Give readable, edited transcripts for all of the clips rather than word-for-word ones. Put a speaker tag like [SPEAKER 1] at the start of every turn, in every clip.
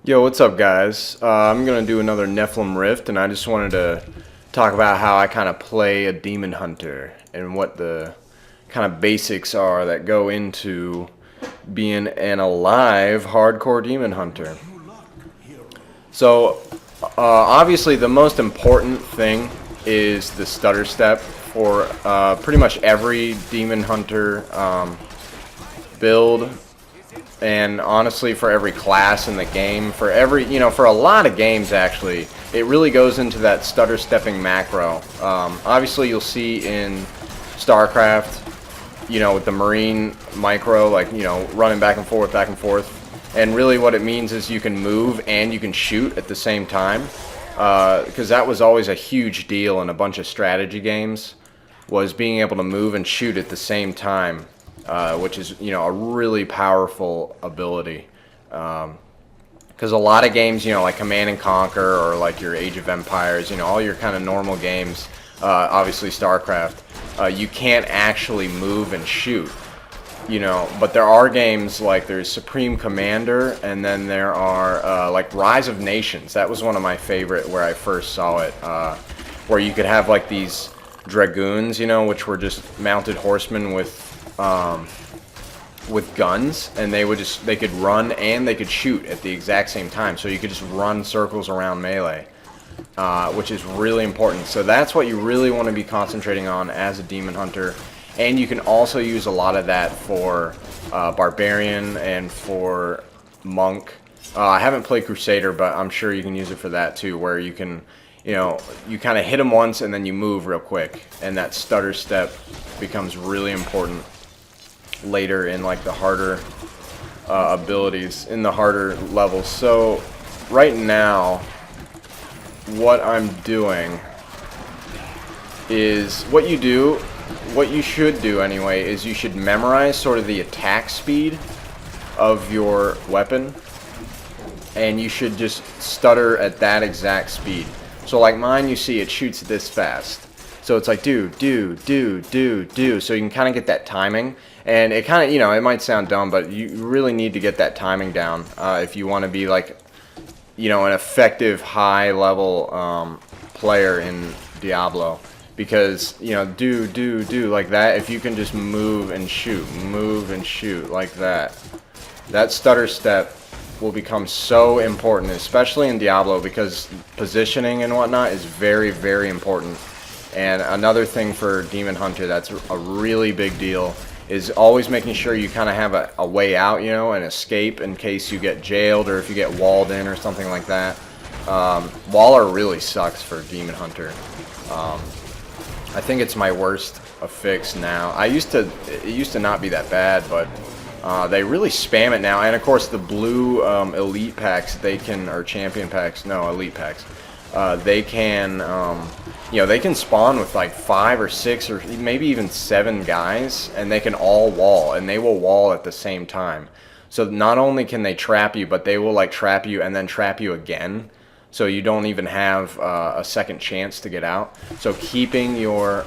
[SPEAKER 1] Yo, what's up, guys? I'm gonna do another Nephilim Rift, and I just wanted to talk about how I kind of play a demon hunter and what the kind of basics are that go into being an alive hardcore demon hunter. So, obviously, the most important thing is the stutter step for pretty much every demon hunter build. And honestly, for every class in the game, for every, for a lot of games actually, it really goes into that stutter stepping macro. Obviously, you'll see in StarCraft, with the Marine micro, like, running back and forth, back and forth. And really what it means is you can move and you can shoot at the same time. Because that was always a huge deal in a bunch of strategy games, was being able to move and shoot at the same time. Which is, a really powerful ability. Because a lot of games, like Command and Conquer or like your Age of Empires, all your kind of normal games, obviously StarCraft, you can't actually move and shoot. But there are games like there's Supreme Commander, and then there are like Rise of Nations. That was one of my favorite where I first saw it, where you could have like these dragoons, which were just mounted horsemen with guns, and they could run and they could shoot at the exact same time. So you could just run circles around melee, which is really important. So that's what you really want to be concentrating on as a demon hunter. And you can also use a lot of that for barbarian and for monk. I haven't played crusader, but I'm sure you can use it for that too, where you can, you kind of hit them once and then you move real quick, and that stutter step becomes really important later in like the harder abilities, in the harder levels. So right now what I'm doing is what you should do anyway, is you should memorize sort of the attack speed of your weapon, and you should just stutter at that exact speed. So like mine, you see it shoots this fast. So it's like do. So you can kind of get that timing. And it kind of, it might sound dumb, but you really need to get that timing down if you want to be like, an effective high level player in Diablo. Because, do like that. If you can just move and shoot like that, that stutter step will become so important, especially in Diablo, because positioning and whatnot is very, very important. And another thing for Demon Hunter that's a really big deal is always making sure you kind of have a way out, an escape in case you get jailed or if you get walled in or something like that. Waller really sucks for Demon Hunter. I think it's my worst affix now. It used to not be that bad, but they really spam it now. And of course the blue elite packs, or champion packs, no, elite packs, they can, they can spawn with like 5 or 6 or maybe even 7 guys, and they can all wall, and they will wall at the same time. So not only can they trap you, but they will like trap you and then trap you again. So you don't even have a second chance to get out. So keeping your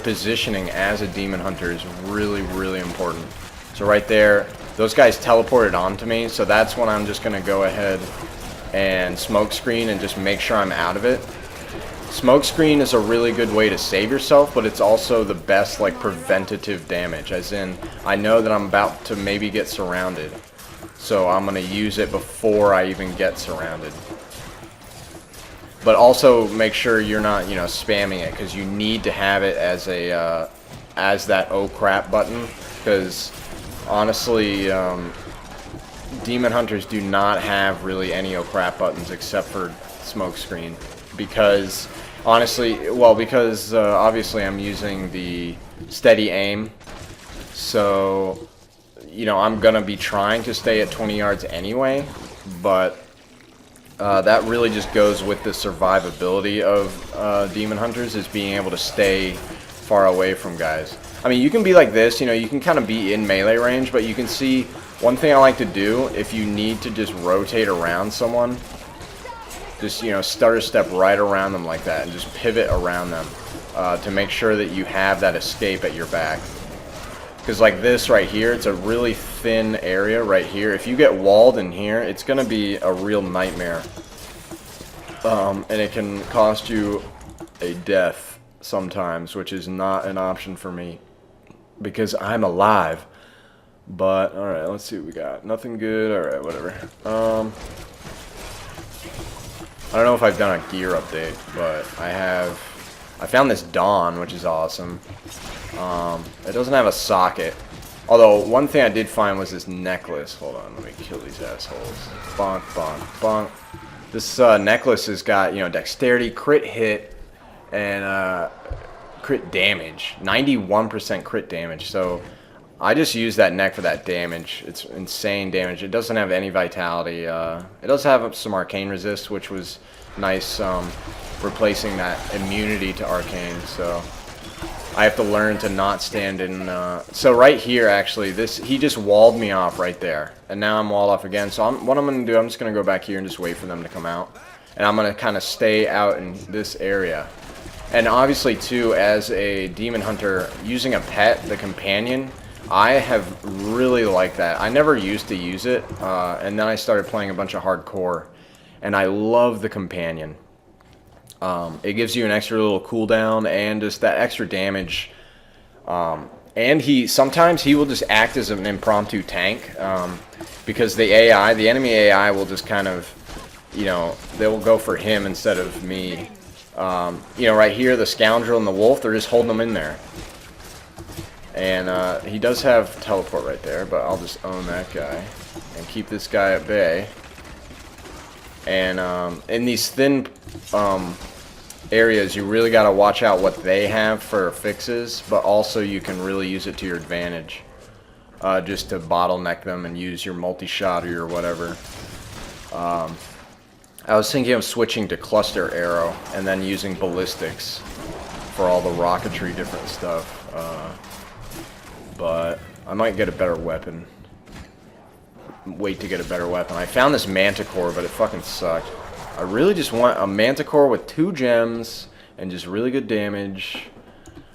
[SPEAKER 1] positioning as a demon hunter is really, really important. So right there, those guys teleported onto me, so that's when I'm just going to go ahead and smoke screen and just make sure I'm out of it. Smoke screen is a really good way to save yourself, but it's also the best like preventative damage, as in I know that I'm about to maybe get surrounded, so I'm going to use it before I even get surrounded. But also make sure you're not, spamming it, because you need to have it as a as that oh crap button, because honestly demon hunters do not have really any oh crap buttons except for smoke screen, because obviously I'm using the steady aim, so I'm gonna be trying to stay at 20 yards anyway, but that really just goes with the survivability of demon hunters, is being able to stay far away from guys. I mean, you can be like this, you can kind of be in melee range, but you can see one thing I like to do, if you need to just rotate around someone, just, stutter step right around them like that and just pivot around them to make sure that you have that escape at your back. Because like this right here, it's a really thin area right here. If you get walled in here, it's going to be a real nightmare. And it can cost you a death sometimes, which is not an option for me. Because I'm alive. But, alright, let's see what we got. Nothing good. Alright, whatever. I don't know if I've done a gear update, but I found this Dawn, which is awesome. It doesn't have a socket. Although, one thing I did find was this necklace. Hold on, let me kill these assholes. Bonk, bonk, bonk. This necklace has got, you know, dexterity, crit hit, and crit damage. 91% crit damage, so I just use that neck for that damage. It's insane damage. It doesn't have any vitality. It does have some arcane resist, which was nice, replacing that immunity to arcane, so I have to learn to not stand in... So right here, actually, he just walled me off right there. And now I'm walled off again. So what I'm going to do, I'm just going to go back here and just wait for them to come out. And I'm going to kind of stay out in this area. And obviously, too, as a demon hunter, using a pet, the companion, I have really liked that. I never used to use it. And then I started playing a bunch of hardcore. And I love the companion. It gives you an extra little cooldown and just that extra damage. And sometimes he will just act as an impromptu tank, because the enemy AI will just kind of, you know, they will go for him instead of me. You know, right here, the Scoundrel and the Wolf, they're just holding them in there. And he does have teleport right there, but I'll just own that guy and keep this guy at bay. And in these thin areas, you really got to watch out what they have for affixes, but also you can really use it to your advantage, just to bottleneck them and use your multi-shot or your whatever. I was thinking of switching to cluster arrow and then using ballistics for all the rocketry different stuff, but I might get a better weapon. Wait to get a better weapon. I found this manticore, but it fucking sucked. I really just want a manticore with 2 gems and just really good damage,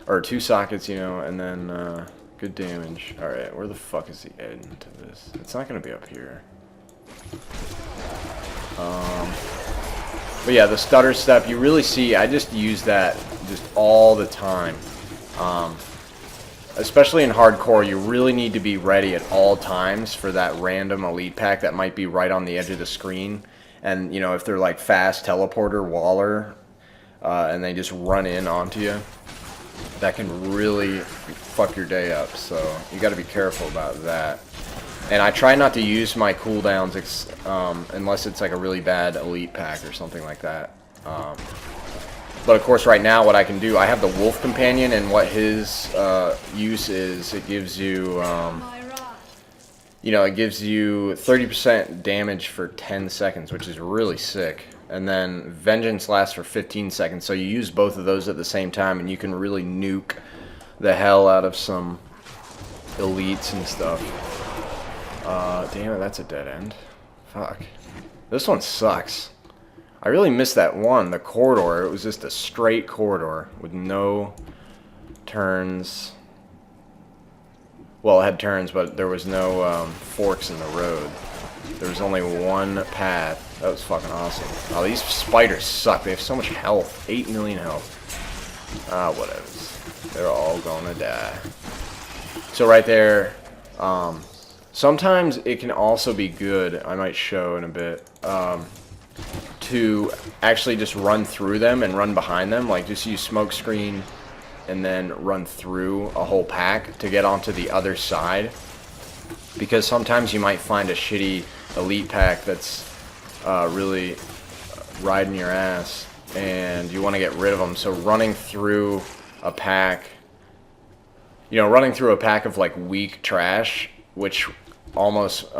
[SPEAKER 1] or 2 sockets, you know, and then good damage. Alright, where the fuck is the end to this? It's not gonna be up here. But yeah, the stutter step, you really see, I just use that just all the time. Especially in hardcore, you really need to be ready at all times for that random elite pack that might be right on the edge of the screen. And, you know, if they're like fast teleporter, waller, and they just run in onto you, that can really fuck your day up. So you got to be careful about that. And I try not to use my cooldowns unless it's like a really bad elite pack or something like that. But of course, right now, what I can do, I have the Wolf Companion, and what his use is, it gives you, you know, it gives you 30% damage for 10 seconds, which is really sick. And then Vengeance lasts for 15 seconds, so you use both of those at the same time, and you can really nuke the hell out of some elites and stuff. Damn it, that's a dead end. Fuck. This one sucks. I really missed that one, the corridor. It was just a straight corridor with no turns. Well, it had turns, but there was no forks in the road. There was only one path. That was fucking awesome. Oh, these spiders suck. They have so much health. 8 million health. Ah, whatever. They're all gonna die. So right there, sometimes it can also be good, I might show in a bit, to actually just run through them and run behind them. Like, just use smoke screen and then run through a whole pack to get onto the other side. Because sometimes you might find a shitty elite pack that's really riding your ass, and you want to get rid of them. So running through a pack, you know, running through a pack of like weak trash, which almost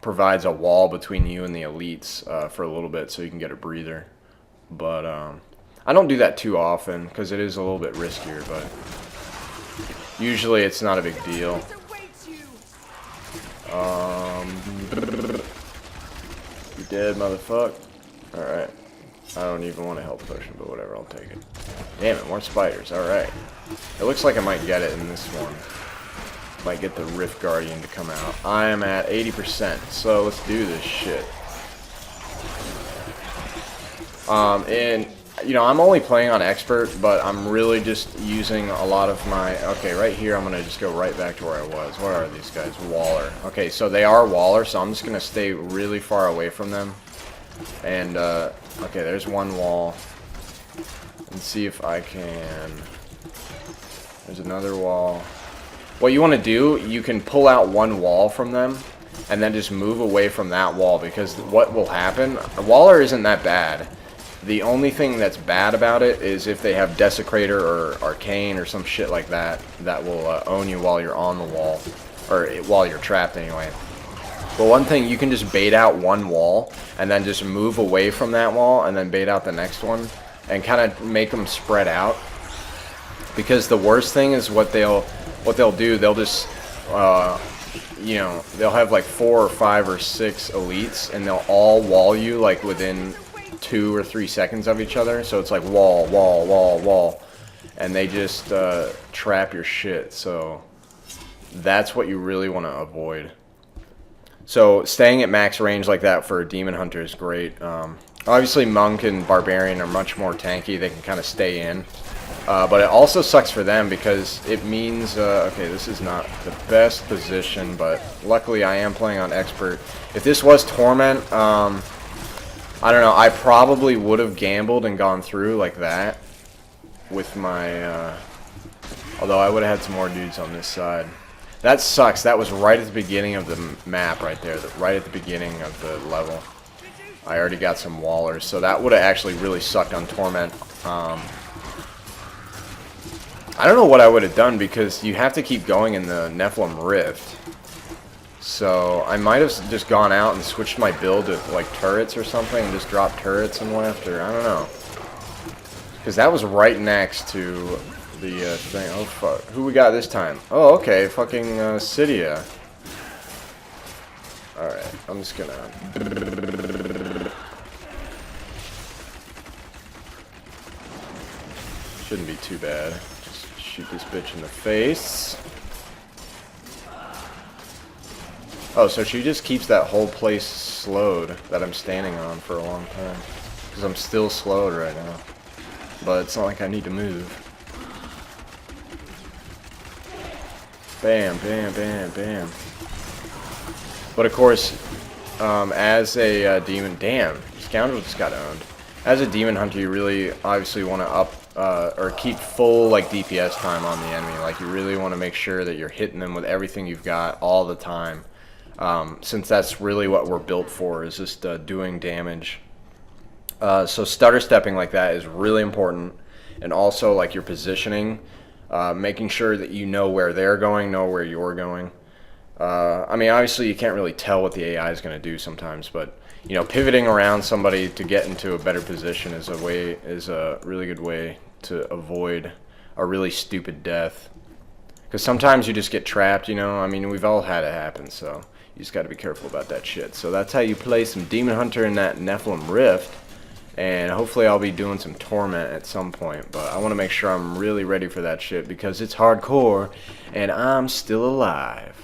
[SPEAKER 1] provides a wall between you and the elites for a little bit, so you can get a breather. But I don't do that too often because it is a little bit riskier, but usually it's not a big deal. You dead, motherfucker. Alright. I don't even want a health potion, but whatever, I'll take it. Damn it, more spiders. Alright. It looks like I might get it in this one. might get the Rift Guardian to come out. I am at 80%, so let's do this shit. And you know, I'm only playing on expert, but I'm really just using a lot of my... Okay, right here, I'm going to just go right back to where I was. What are these guys? Waller. Okay, so they are Waller, so I'm just going to stay really far away from them. And, okay, there's one wall. And see if I can... There's another wall. What you want to do, you can pull out one wall from them, and then just move away from that wall, because what will happen... Waller isn't that bad. The only thing that's bad about it is if they have Desecrator or Arcane or some shit like that that will own you while you're on the wall, or while you're trapped anyway. But one thing, you can just bait out one wall and then just move away from that wall and then bait out the next one and kind of make them spread out. Because the worst thing is what they'll do, they'll just you know, they'll have like 4 or 5 or 6 elites and they'll all wall you like within 2 or 3 seconds of each other, so it's like wall, wall, wall, wall, and they just trap your shit. So that's what you really want to avoid. So staying at max range like that for a Demon Hunter is great. Obviously Monk and Barbarian are much more tanky, they can kind of stay in, but it also sucks for them because it means okay, this is not the best position, but luckily I am playing on expert. If this was Torment, I don't know, I probably would have gambled and gone through like that with my, although I would have had some more dudes on this side. That sucks. That was right at the beginning of the map right there, right at the beginning of the level. I already got some wallers, so that would have actually really sucked on Torment. I don't know what I would have done because you have to keep going in the Nephilim Rift. So I might have just gone out and switched my build to like turrets or something and just dropped turrets and left, or I don't know. Because that was right next to the thing. Oh fuck. Who we got this time? Oh okay, fucking Cydia. Alright, I'm just gonna... Shouldn't be too bad. Just shoot this bitch in the face. Oh, so she just keeps that whole place slowed that I'm standing on for a long time. Because I'm still slowed right now. But it's not like I need to move. Bam, bam, bam, bam. But of course, as a demon... Damn, Scoundrel just got owned. As a Demon Hunter, you really obviously want to up... or keep full like DPS time on the enemy. Like you really want to make sure that you're hitting them with everything you've got all the time. Since that's really what we're built for, is just doing damage. So stutter stepping like that is really important, and also like your positioning, making sure that you know where they're going, know where you're going. I mean, obviously you can't really tell what the AI is going to do sometimes, but you know, pivoting around somebody to get into a better position is a really good way to avoid a really stupid death. Because sometimes you just get trapped, you know. I mean, we've all had it happen, so you just got to be careful about that shit. So that's how you play some Demon Hunter in that Nephilim Rift. And hopefully I'll be doing some Torment at some point. But I want to make sure I'm really ready for that shit because it's hardcore and I'm still alive.